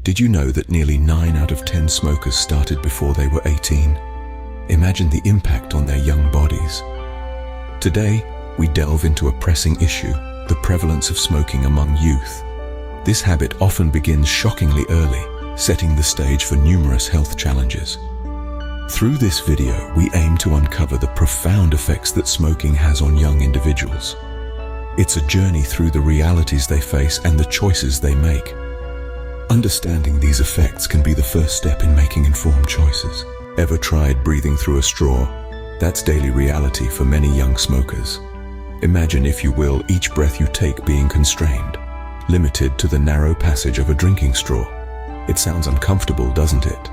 Did you know that nearly 9 out of 10 smokers started before they were 18? Imagine the impact on their young bodies. Today, we delve into a pressing issue, the prevalence of smoking among youth. This habit often begins shockingly early, setting the stage for numerous health challenges. Through this video, we aim to uncover the profound effects that smoking has on young individuals. It's a journey through the realities they face and the choices they make. Understanding these effects can be the first step in making informed choices. Ever tried breathing through a straw? That's daily reality for many young smokers. Imagine, if you will, each breath you take being constrained, limited to the narrow passage of a drinking straw. It sounds uncomfortable, doesn't it?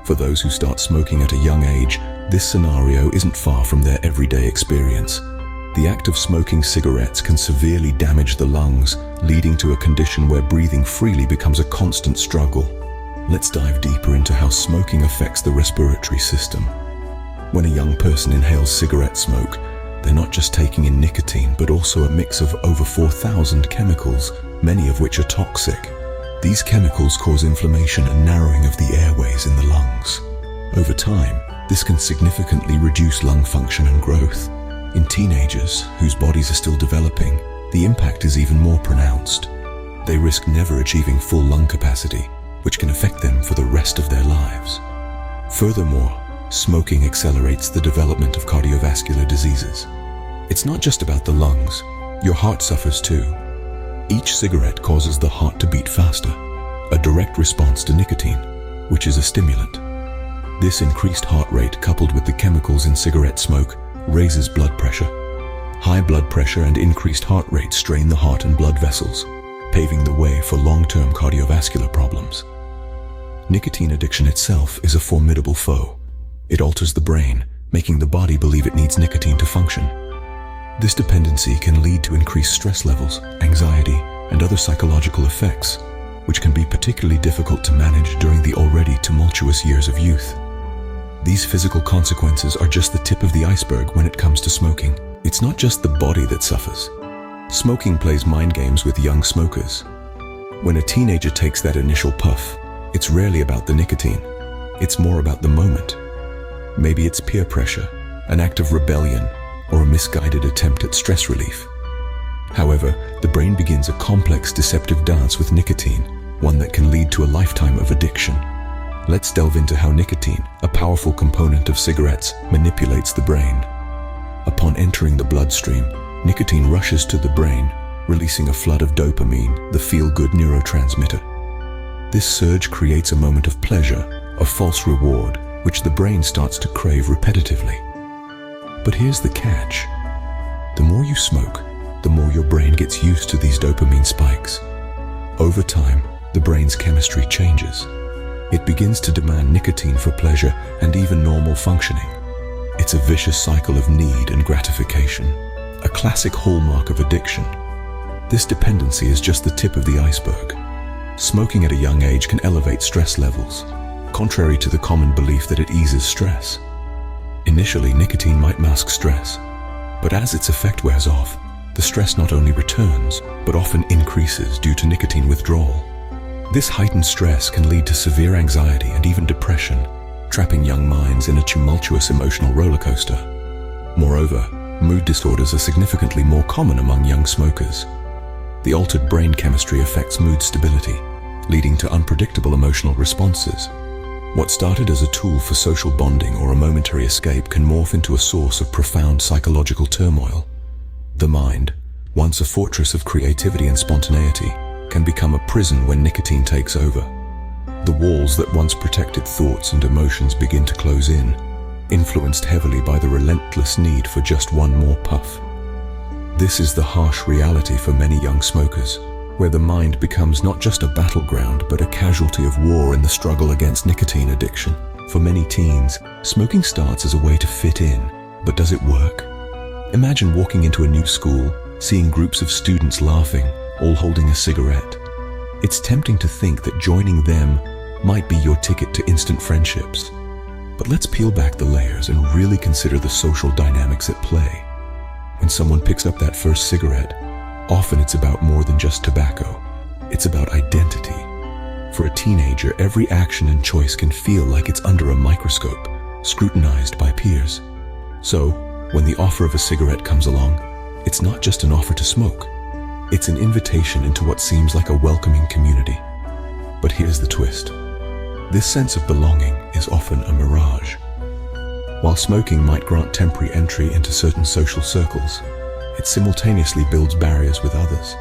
For those who start smoking at a young age, this scenario isn't far from their everyday experience. The act of smoking cigarettes can severely damage the lungs, leading to a condition where breathing freely becomes a constant struggle. Let's dive deeper into how smoking affects the respiratory system. When a young person inhales cigarette smoke, they're not just taking in nicotine, but also a mix of over 4,000 chemicals, many of which are toxic. These chemicals cause inflammation and narrowing of the airways in the lungs. Over time, this can significantly reduce lung function and growth. In teenagers, whose bodies are still developing, the impact is even more pronounced. They risk never achieving full lung capacity, which can affect them for the rest of their lives. Furthermore, smoking accelerates the development of cardiovascular diseases. It's not just about the lungs, your heart suffers too. Each cigarette causes the heart to beat faster, a direct response to nicotine, which is a stimulant. This increased heart rate, coupled with the chemicals in cigarette smoke, raises blood pressure. High blood pressure and increased heart rate strain the heart and blood vessels, paving the way for long-term cardiovascular problems. Nicotine addiction itself is a formidable foe. It alters the brain, making the body believe it needs nicotine to function. This dependency can lead to increased stress levels, anxiety, and other psychological effects, which can be particularly difficult to manage during the already tumultuous years of youth. These physical consequences are just the tip of the iceberg when it comes to smoking. It's not just the body that suffers. Smoking plays mind games with young smokers. When a teenager takes that initial puff, it's rarely about the nicotine. It's more about the moment. Maybe it's peer pressure, an act of rebellion, or a misguided attempt at stress relief. However, the brain begins a complex, deceptive dance with nicotine, one that can lead to a lifetime of addiction. Let's delve into how nicotine, a powerful component of cigarettes, manipulates the brain. Upon entering the bloodstream, nicotine rushes to the brain, releasing a flood of dopamine, the feel-good neurotransmitter. This surge creates a moment of pleasure, a false reward, which the brain starts to crave repetitively. But here's the catch. The more you smoke, the more your brain gets used to these dopamine spikes. Over time, the brain's chemistry changes. It begins to demand nicotine for pleasure and even normal functioning. It's a vicious cycle of need and gratification, a classic hallmark of addiction. This dependency is just the tip of the iceberg. Smoking at a young age can elevate stress levels, contrary to the common belief that it eases stress. Initially, nicotine might mask stress, but as its effect wears off, the stress not only returns, but often increases due to nicotine withdrawal. This heightened stress can lead to severe anxiety and even depression, trapping young minds in a tumultuous emotional roller coaster. Moreover, mood disorders are significantly more common among young smokers. The altered brain chemistry affects mood stability, leading to unpredictable emotional responses. What started as a tool for social bonding or a momentary escape can morph into a source of profound psychological turmoil. The mind, once a fortress of creativity and spontaneity, can become a prison when nicotine takes over. The walls that once protected thoughts and emotions begin to close in, influenced heavily by the relentless need for just one more puff. This is the harsh reality for many young smokers, where the mind becomes not just a battleground, but a casualty of war in the struggle against nicotine addiction. For many teens, smoking starts as a way to fit in, but does it work? Imagine walking into a new school, seeing groups of students laughing, all holding a cigarette. It's tempting to think that joining them might be your ticket to instant friendships. But let's peel back the layers and really consider the social dynamics at play. When someone picks up that first cigarette, often it's about more than just tobacco. It's about identity. For a teenager, every action and choice can feel like it's under a microscope, scrutinized by peers. So, when the offer of a cigarette comes along, it's not just an offer to smoke. It's an invitation into what seems like a welcoming community. But here's the twist. This sense of belonging is often a mirage. While smoking might grant temporary entry into certain social circles, it simultaneously builds barriers with others.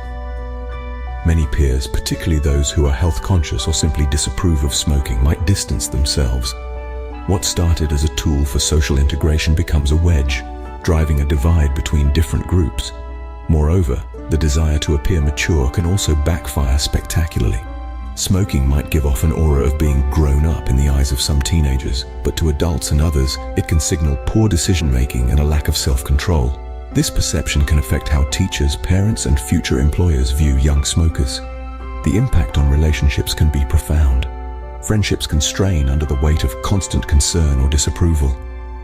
Many peers, particularly those who are health conscious or simply disapprove of smoking, might distance themselves. What started as a tool for social integration becomes a wedge, driving a divide between different groups. Moreover, the desire to appear mature can also backfire spectacularly. Smoking might give off an aura of being grown up in the eyes of some teenagers, but to adults and others, it can signal poor decision-making and a lack of self-control. This perception can affect how teachers, parents, and future employers view young smokers. The impact on relationships can be profound. Friendships can strain under the weight of constant concern or disapproval.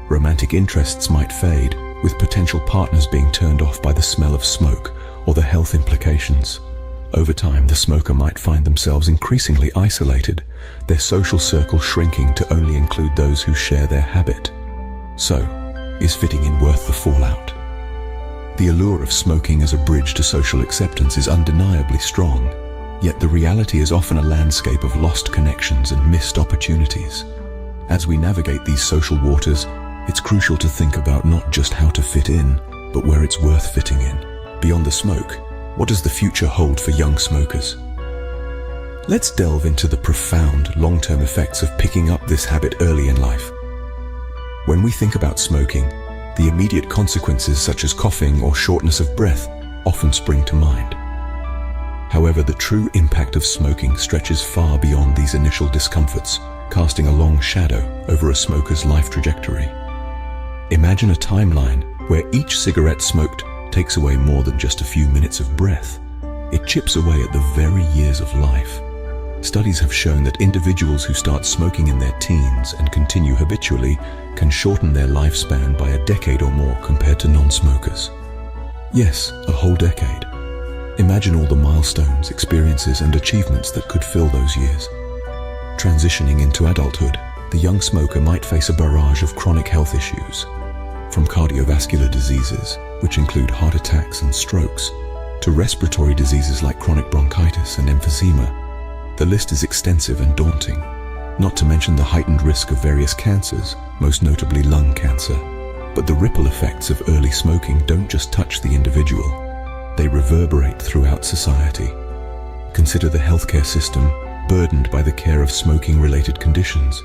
Romantic interests might fade, with potential partners being turned off by the smell of smoke or the health implications. Over time, the smoker might find themselves increasingly isolated, their social circle shrinking to only include those who share their habit. So, is fitting in worth the fallout? The allure of smoking as a bridge to social acceptance is undeniably strong, yet the reality is often a landscape of lost connections and missed opportunities. As we navigate these social waters, it's crucial to think about not just how to fit in, but where it's worth fitting in. Beyond the smoke, what does the future hold for young smokers? Let's delve into the profound long-term effects of picking up this habit early in life. When we think about smoking, the immediate consequences such as coughing or shortness of breath often spring to mind. However, the true impact of smoking stretches far beyond these initial discomforts, casting a long shadow over a smoker's life trajectory. Imagine a timeline where each cigarette smoked takes away more than just a few minutes of breath. It chips away at the very years of life. Studies have shown that individuals who start smoking in their teens and continue habitually can shorten their lifespan by a decade or more compared to non-smokers. Yes, a whole decade. Imagine all the milestones, experiences, and achievements that could fill those years. Transitioning into adulthood, the young smoker might face a barrage of chronic health issues, from cardiovascular diseases, which include heart attacks and strokes, to respiratory diseases like chronic bronchitis and emphysema. The list is extensive and daunting, not to mention the heightened risk of various cancers, most notably lung cancer. But the ripple effects of early smoking don't just touch the individual, they reverberate throughout society. Consider the healthcare system burdened by the care of smoking-related conditions.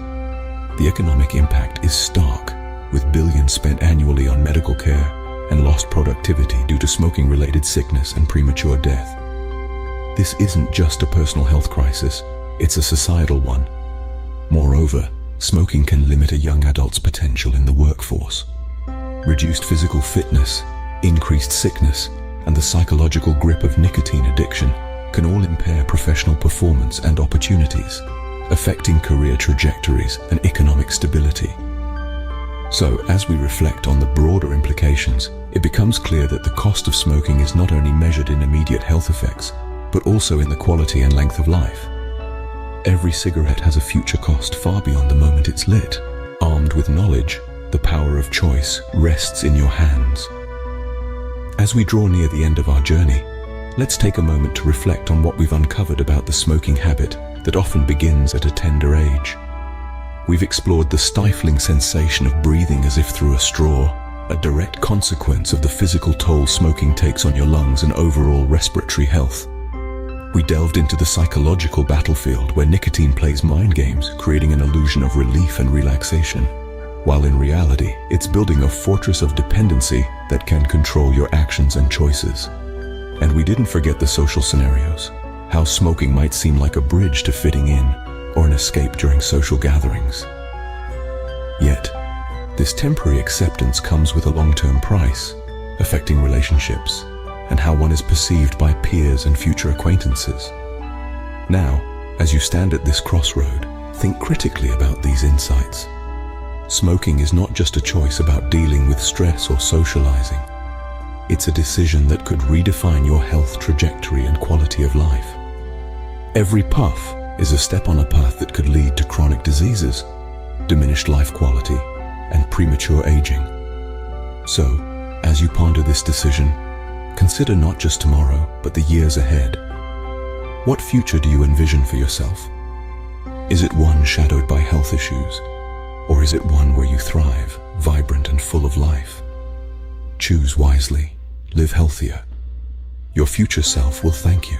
The economic impact is stark, with billions spent annually on medical care and lost productivity due to smoking-related sickness and premature death. This isn't just a personal health crisis, it's a societal one. Moreover, smoking can limit a young adult's potential in the workforce. Reduced physical fitness, increased sickness, and the psychological grip of nicotine addiction can all impair professional performance and opportunities, affecting career trajectories and economic stability. So, as we reflect on the broader implications, it becomes clear that the cost of smoking is not only measured in immediate health effects, but also in the quality and length of life. Every cigarette has a future cost far beyond the moment it's lit. Armed with knowledge, the power of choice rests in your hands. As we draw near the end of our journey, let's take a moment to reflect on what we've uncovered about the smoking habit that often begins at a tender age. We've explored the stifling sensation of breathing as if through a straw, a direct consequence of the physical toll smoking takes on your lungs and overall respiratory health. We delved into the psychological battlefield where nicotine plays mind games, creating an illusion of relief and relaxation, while in reality, it's building a fortress of dependency that can control your actions and choices. And we didn't forget the social scenarios, how smoking might seem like a bridge to fitting in or an escape during social gatherings. Yet, this temporary acceptance comes with a long-term price, affecting relationships and how one is perceived by peers and future acquaintances. Now, as you stand at this crossroad, think critically about these insights. Smoking is not just a choice about dealing with stress or socializing. It's a decision that could redefine your health trajectory and quality of life. Every puff, is a step on a path that could lead to chronic diseases, diminished life quality, and premature aging. So, as you ponder this decision, consider not just tomorrow, but the years ahead. What future do you envision for yourself? Is it one shadowed by health issues? Or is it one where you thrive, vibrant and full of life? Choose wisely. Live healthier. Your future self will thank you.